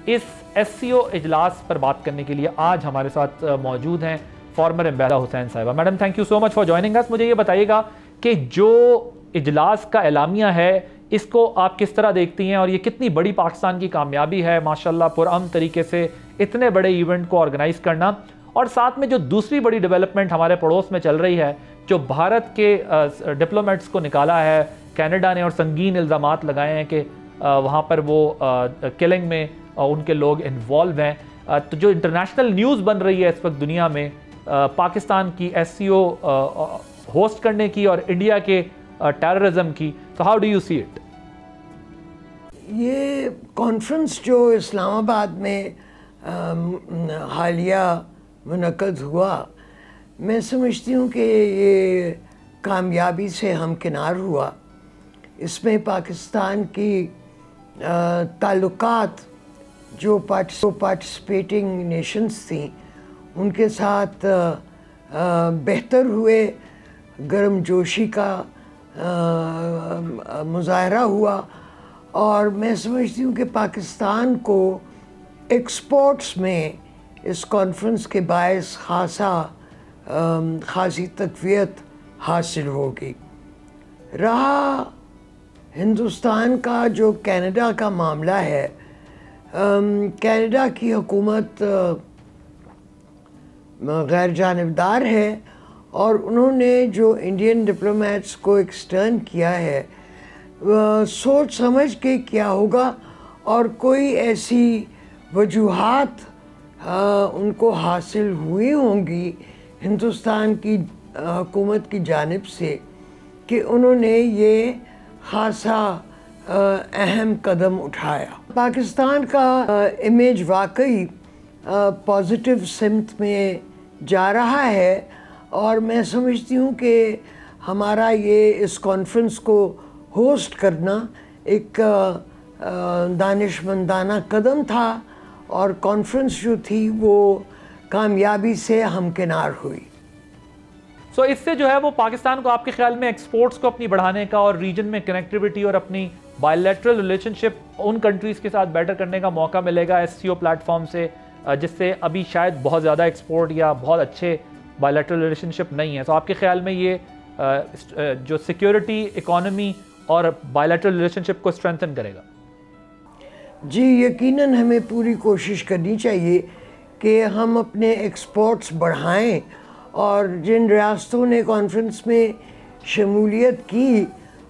اس S C او اجلاس پر بات کرنے کے لیے آج ہمارے ساتھ موجود ہیں فارمر امبیلا حسین صاحبہ. Madam thank you so much for joining us. مجھے یہ بتائیے گا کہ جو اجلاس کا اعلامیہ ہے اس کو آپ کس طرح دیکھتی ہیں اور یہ کتنی بڑی پاکستان کی کامیابی ہے ماشاءاللہ پرامن طریقے سے اتنے بڑے ایونٹ کو آرگنائز کرنا, اور ساتھ میں جو دوسری بڑی ڈیولپمنٹ ہمارے پڑوس میں چل رہی ہے جو بھارت کے ڈپلومیٹس کو نکالا ہے کینیڈا نے اور سنگین الزامات لگائے ہیں کہ وہاں پر وہ کلنگ میں ان کے لوگ انوالو ہیں, تو جو انٹرنیشنل نیوز بن رہی ہے اس وقت دنیا میں پاکستان کی ایس سی او ہوسٹ کرنے کی اور انڈیا کے ٹیررزم کی, تو how do you see it? یہ کانفرنس جو اسلام آباد میں حالیہ منعقد ہوا, میں سمجھتی ہوں کہ یہ کامیابی سے ہمکنار ہوا. اس میں پاکستان کی تعلقات جو پارٹیسپیٹنگ نیشنز تھیں ان کے ساتھ بہتر ہوئے, گرم جوشی کا مظاہرہ ہوا, اور میں سمجھتی ہوں کہ پاکستان کو ایکسپورٹس میں اس کانفرنس کے باعث خاصی تقویت حاصل ہوگی. رہا ہندوستان کا جو کینیڈا کا معاملہ ہے, کینیڈا کی حکومت غیر جانبدار ہے اور انہوں نے جو انڈین ڈپلومیٹس کو ایکسٹرن کیا ہے سوچ سمجھ کے کیا ہوگا, اور کوئی ایسی وجوہات ان کو حاصل ہوئی ہوں گی ہندوستان کی حکومت کی جانب سے کہ انہوں نے یہ خاصا اہم قدم اٹھایا. پاکستان کا امیج واقعی پازیٹیو سمت میں جا رہا ہے, اور میں سمجھتی ہوں کہ ہمارا یہ اس کانفرنس کو ہوسٹ کرنا ایک دانشمندانہ قدم تھا, اور کانفرنس جو تھی وہ کامیابی سے ہمکنار ہوئی. سو اس سے جو ہے وہ پاکستان کو آپ کے خیال میں ایکسپورٹس کو اپنی بڑھانے کا اور ریجن میں کنیکٹیوٹی اور اپنی by lateral relation ship in countries کے ساتھ بیٹر کرنے کا موقع ملے گا ایس سی او پلیٹ فارم سے, جس سے ابھی شاید بہت زیادہ ایکسپورٹ یا بہت اچھے بائی لیٹرل ریلیشن شپ نہیں ہے. تو آپ کے خیال میں یہ جو سیکیورٹی, اکانومی اور بائی لیٹرل ریلیشن شپ کو اسٹرینتھن کرے گا؟ جی یقیناً ہمیں پوری کوشش کرنی چاہیے کہ ہم اپنے ایکسپورٹس بڑھائیں, اور جن ریاستوں نے کانفرنس میں شمولیت کی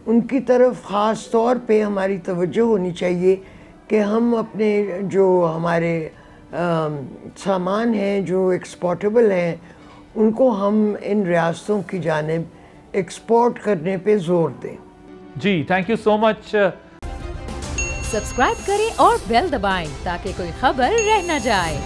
ان کی طرف خاص طور پہ ہماری توجہ ہونی چاہیے کہ ہم اپنے جو ہمارے سامان ہیں جو ایکسپورٹیبل ہیں ان کو ہم ان ریاستوں کی جانب ایکسپورٹ کرنے پہ زور دیں. جی thank you so much. Subscribe کریں اور بیل دبائیں تاکہ کوئی خبر رہ نہ جائے.